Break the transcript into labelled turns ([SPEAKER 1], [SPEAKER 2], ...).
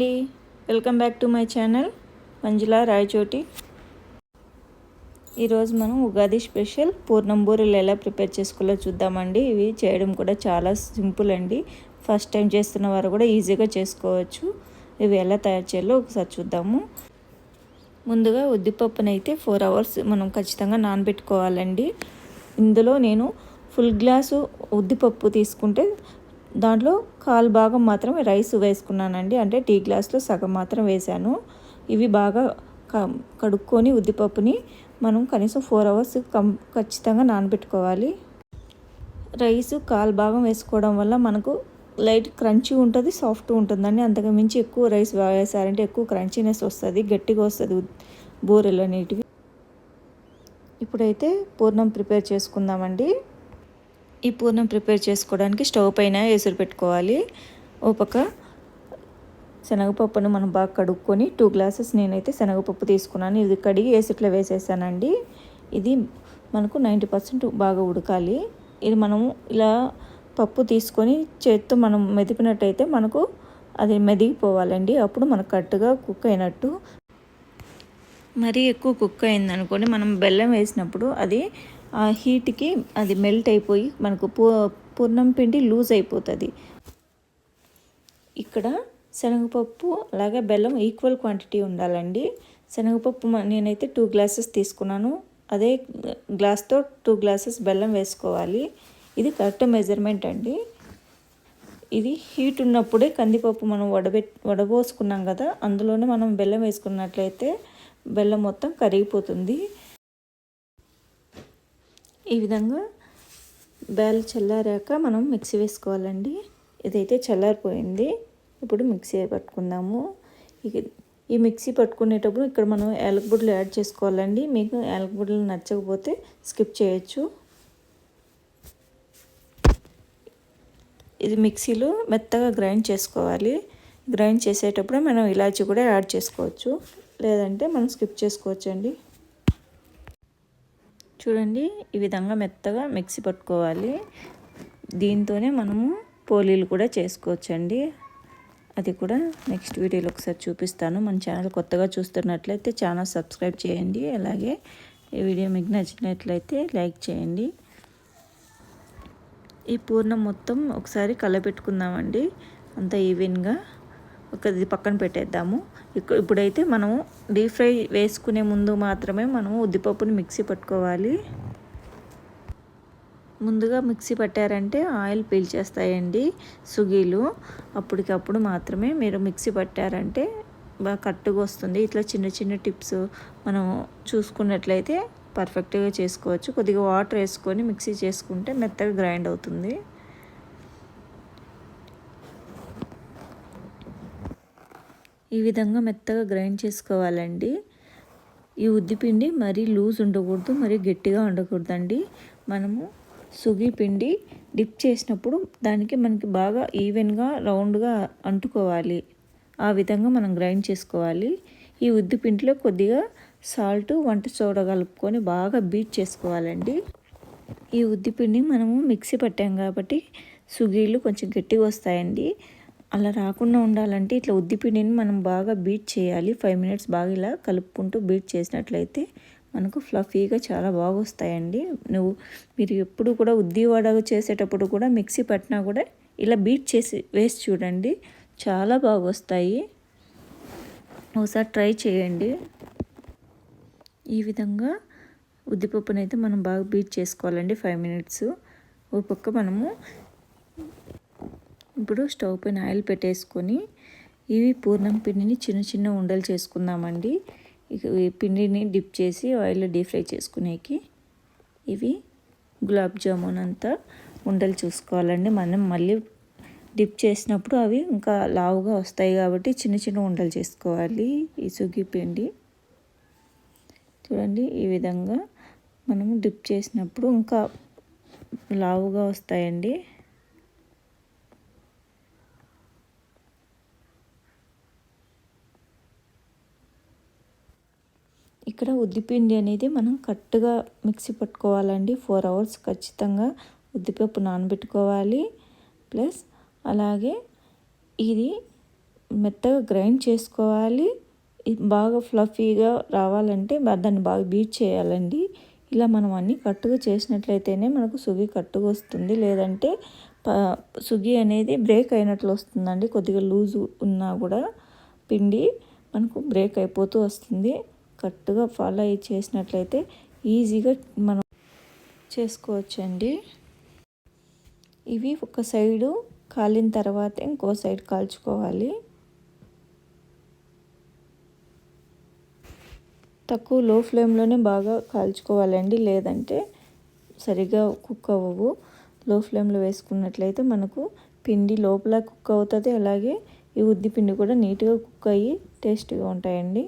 [SPEAKER 1] అండి, welcome back to my channel Manjula Rayachoti. ఈరోజు మనం ఉగాది స్పెషల్ పూర్ణం బూరెలు ఎలా ప్రిపేర్ చేసుకోవాలో చూద్దామండి. ఇవి చేయడం కూడా చాలా సింపుల్ అండి. ఫస్ట్ టైం చేస్తున్న వారు కూడా ఈజీగా చేసుకోవచ్చు. ఇవి ఎలా తయారు చేయాలో ఒకసారి చూద్దాము. ముందుగా ఉద్దిపప్పునైతే 4 hours మనం ఖచ్చితంగా నానబెట్టుకోవాలండి. ఇందులో నేను ఫుల్ గ్లాసు ఉద్దిపప్పు తీసుకుంటే దాంట్లో 1/4 భాగం మాత్రమే రైస్ వేసుకున్నానండి. అంటే టీ గ్లాస్లో సగం మాత్రం వేసాను. ఇవి బాగా కడుక్కొని ఉద్దిపప్పుని మనం కనీసం 4 hours ఖచ్చితంగా నానబెట్టుకోవాలి. రైస్ 1/4 భాగం వేసుకోవడం వల్ల మనకు లైట్ క్రంచీ ఉంటుంది, సాఫ్ట్ ఉంటుందండి. అంతకు మించి ఎక్కువ రైస్ వేసారంటే ఎక్కువ క్రంచీనెస్ వస్తుంది, గట్టిగా వస్తుంది బూరెలు అనేటివి. ఇప్పుడైతే పూర్ణం ప్రిపేర్ చేసుకుందామండి. ఈ పూర్ణం ప్రిపేర్ చేసుకోవడానికి స్టవ్ పైన ఎసురు పెట్టుకోవాలి. ఓ పక్క శనగపప్పును మనం బాగా కడుక్కొని 2 glasses నేనైతే శనగపప్పు తీసుకున్నాను. ఇది కడిగి ఎసుట్లో వేసేసానండి. ఇది మనకు 90% బాగా ఉడకాలి. ఇది మనము ఇలా పప్పు తీసుకొని చేత్తో మనం మెదిపినట్టయితే మనకు అది మెదిగిపోవాలండి. అప్పుడు మనకు కరెక్ట్గా కుక్ అయినట్టు. మరీ ఎక్కువ కుక్ అయిందనుకోండి, మనం బెల్లం వేసినప్పుడు అది ఆ హీట్కి అది మెల్ట్ అయిపోయి మనకు పూర్ణం పిండి లూజ్ అయిపోతుంది. ఇక్కడ శనగపప్పు అలాగే బెల్లం ఈక్వల్ క్వాంటిటీ ఉండాలండి. శనగపప్పు నేనైతే 2 glasses తీసుకున్నాను. అదే గ్లాస్తో 2 glasses బెల్లం వేసుకోవాలి. ఇది కరెక్ట్ మెజర్మెంట్ అండి. ఇది హీట్ ఉన్నప్పుడే కందిపప్పు మనం వడబోసుకున్నాం కదా, అందులోనే మనం బెల్లం వేసుకున్నట్లయితే బెల్లం మొత్తం కరిగిపోతుంది. ఈ విధంగా బెల్లం చల్లారాక మనం మిక్సీ వేసుకోవాలండి. ఇదైతే చల్లారిపోయింది. ఇప్పుడు మిక్సీ పట్టుకుందాము. ఈ మిక్సీ పట్టుకునేటప్పుడు ఇక్కడ మనం యాలకుబుడ్డలు యాడ్ చేసుకోవాలండి. మీకు యాలకుబుడ్డలు నచ్చకపోతే స్కిప్ చేయొచ్చు. ఇది మిక్సీలో మెత్తగా గ్రైండ్ చేసుకోవాలి. గ్రైండ్ చేసేటప్పుడు మనం ఇలాచీ కూడా యాడ్ చేసుకోవచ్చు, లేదంటే మనం స్కిప్ చేసుకోవచ్చండి. చూడండి, ఈ విధంగా మెత్తగా మిక్సీ పట్టుకోవాలి. దీంతోనే మనము పోలీలు కూడా చేసుకోవచ్చండి. అది కూడా నెక్స్ట్ వీడియోలో ఒకసారి చూపిస్తాను. మన ఛానల్ కొత్తగా చూస్తున్నట్లయితే ఛానల్ సబ్స్క్రైబ్ చేయండి. అలాగే ఈ వీడియో మీకు నచ్చినట్లయితే లైక్ చేయండి. ఈ పూర్ణం మొత్తం ఒకసారి కలపెట్టుకుందామండి, అంత ఈవెన్గా. ఇది పక్కన పెట్టేద్దాము. ఇప్పుడైతే మనము డీప్ ఫ్రై వేసుకునే ముందు మాత్రమే మనము ఉద్దిపప్పుని మిక్సీ పట్టుకోవాలి. ముందుగా మిక్సీ పట్టారంటే ఆయిల్ పీల్చేస్తాయండి సుగీలు. అప్పటికప్పుడు మాత్రమే మీరు మిక్సీ పట్టారంటే బాగా కరెక్ట్గా వస్తుంది. ఇట్లా చిన్న చిన్న టిప్స్ మనం చూసుకున్నట్లయితే పర్ఫెక్ట్గా చేసుకోవచ్చు. కొద్దిగా వాటర్ వేసుకొని మిక్సీ చేసుకుంటే మెత్తగా గ్రైండ్ అవుతుంది. ఈ విధంగా మెత్తగా గ్రైండ్ చేసుకోవాలండి. ఈ ఉద్దిపిండి మరీ లూజ్ ఉండకూడదు, మరీ గట్టిగా ఉండకూడదండి. మనము సుగి పిండి డిప్ చేసినప్పుడు దానికి మనకి బాగా ఈవెన్గా రౌండ్గా అంటుకోవాలి. ఆ విధంగా మనం గ్రైండ్ చేసుకోవాలి. ఈ ఉద్దిపిండిలో కొద్దిగా సాల్ట్, వంట సోడా కలుపుకొని బాగా బీట్ చేసుకోవాలండి. ఈ ఉద్దిపిండి మనము మిక్సీ పట్టాం కాబట్టి సుగీలు కొంచెం గట్టిగా వస్తాయండి. అలా రాకుండా ఉండాలంటే ఇట్లా ఉద్దిపిండిని మనం బాగా బీట్ చేయాలి. 5 minutes బాగా ఇలా కలుపుకుంటూ బీట్ చేసినట్లయితే మనకు ఫ్లఫీగా చాలా బాగా వస్తాయండి. మీరు ఎప్పుడు కూడా ఉద్ది వడ చేసేటప్పుడు కూడా మిక్సీ పట్టినా కూడా ఇలా బీట్ చేసి వేసి చూడండి, చాలా బాగా వస్తాయి. ఒకసారి ట్రై చేయండి. ఈ విధంగా ఉద్దిపప్పునైతే మనం బాగా బీట్ చేసుకోవాలండి 5 minutes. ఒక పక్క మనము ఇప్పుడు స్టవ్ పైన ఆయిల్ పెట్టేసుకొని ఇవి పూర్ణం పిండిని చిన్న చిన్న ఉండలు చేసుకుందామండి. ఈ పిండిని డిప్ చేసి ఆయిల్లో డీప్ ఫ్రై చేసుకునేకి ఇవి గులాబ్ జామున్ అంతా ఉండలు చూసుకోవాలండి. మనం మళ్ళీ డిప్ చేసినప్పుడు అవి ఇంకా లావుగా వస్తాయి కాబట్టి చిన్న చిన్న ఉండలు చేసుకోవాలి. ఈ సుగి పిండి చూడండి, ఈ విధంగా మనము డిప్ చేసినప్పుడు ఇంకా లావుగా వస్తాయండి. ఇక్కడ ఉద్దిపిండి అనేది మనం కరెక్ట్గా మిక్సీ పట్టుకోవాలండి. 4 hours ఖచ్చితంగా ఉద్దిపప్పు నానబెట్టుకోవాలి. ప్లస్ అలాగే ఇది మెత్తగా గ్రైండ్ చేసుకోవాలి. బాగా ఫ్లఫీగా రావాలంటే దాన్ని బాగా బీట్ చేయాలండి. ఇలా మనం అన్నీ కట్టుగా చేసినట్లయితేనే మనకు సుగి కట్టుగా వస్తుంది. లేదంటే సుగి అనేది బ్రేక్ అయినట్లు వస్తుందండి. కొద్దిగా లూజు ఉన్నా కూడా పిండి మనకు బ్రేక్ అయిపోతూ వస్తుంది. కరెక్ట్గా ఫాలో అయ్యి చేసినట్లయితే ఈజీగా మనం చేసుకోవచ్చండి. ఇవి ఒక సైడు కాలిన తర్వాత ఇంకో సైడ్ కాల్చుకోవాలి. తక్కువ లో ఫ్లేమ్లోనే బాగా కాల్చుకోవాలండి. లేదంటే సరిగా కుక్ అవ్వవు. లో ఫ్లేమ్లో వేసుకున్నట్లయితే మనకు పిండి లోపల కుక్ అవుతుంది. అలాగే ఈ ఉద్ది పిండి కూడా నీట్గా కుక్ అయ్యి టేస్టీగా ఉంటాయండి.